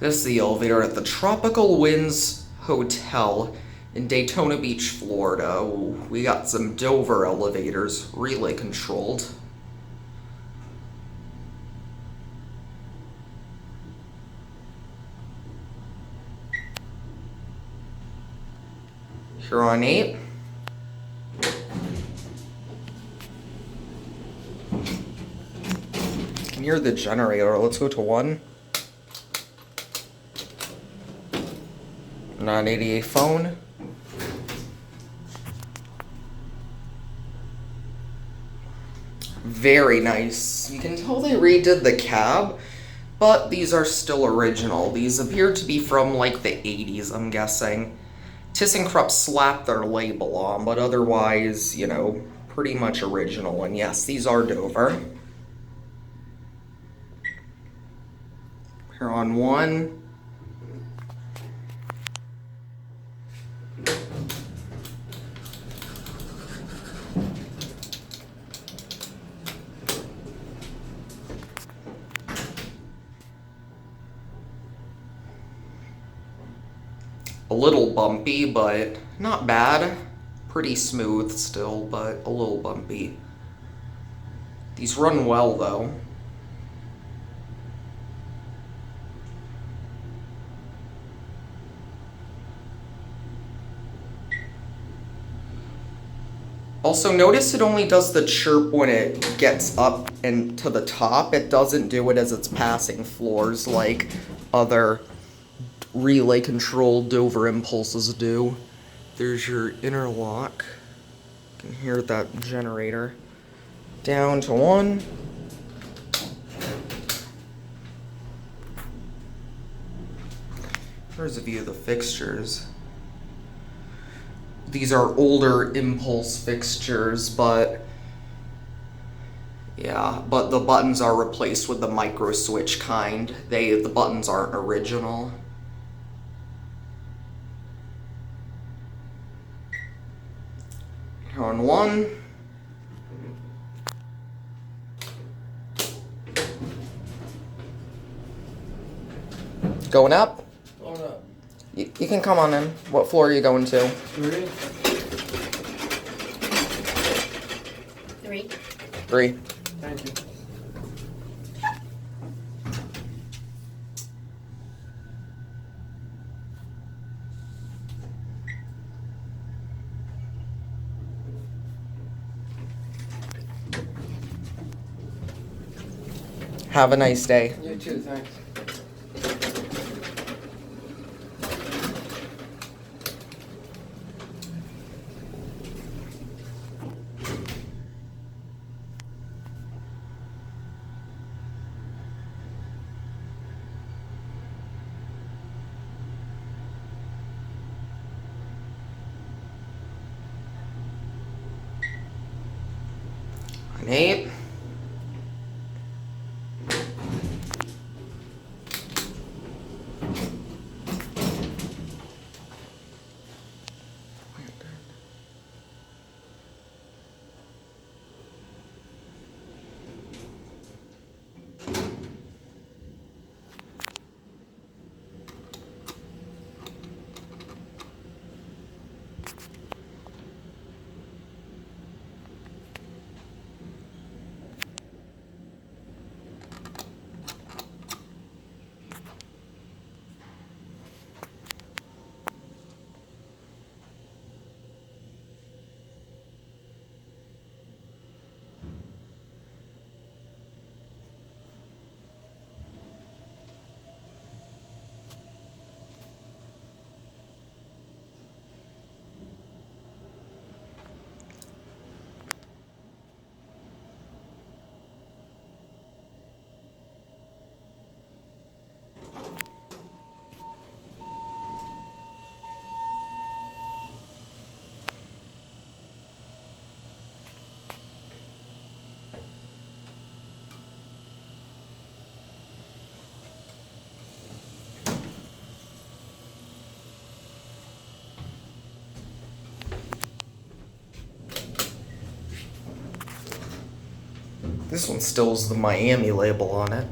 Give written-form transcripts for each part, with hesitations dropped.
This is the elevator at the Tropical Winds Hotel in Daytona Beach, Florida. Ooh, we got some Dover elevators, relay controlled. Here on 8. Can hear the generator. Let's go to 1. 988 phone. Very nice. You can tell they redid the cab, but these are still original. These appear to be from like the 80s, I'm guessing. ThyssenKrupp slapped their label on, but otherwise, you know, pretty much original. And yes, these are Dover. Here on 1. A little bumpy, but not bad. Pretty smooth still, but a little bumpy. These run well, though. Also, notice it only does the chirp when it gets up and to the top. It doesn't do it as it's passing floors like other relay controlled Dover impulses do. There's your interlock. You can hear that generator. Down to 1. Here's a view of the fixtures. These are older impulse fixtures, but yeah, but the buttons are replaced with the microswitch kind. The buttons aren't original. Here on 1. Going up? Going up. You can come on in. What floor are you going to? 3. 3. 3. Thank you. Have a nice day. You too, thanks. On 8. This one still has the Miami label on it.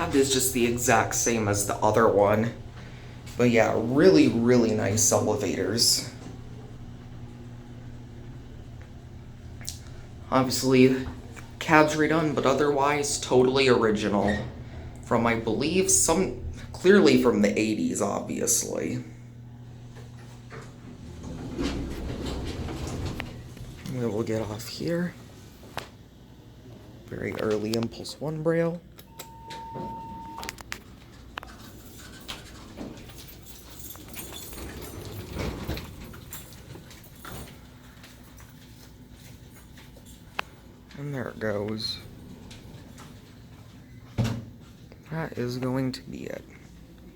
cab is just the exact same as the other one. But yeah, really, really nice elevators. Obviously, cab's redone, but otherwise totally original. From, I believe, clearly from the 80s, obviously. We will get off here. Very early Impulse 1 braille. And there it goes. That is going to be it.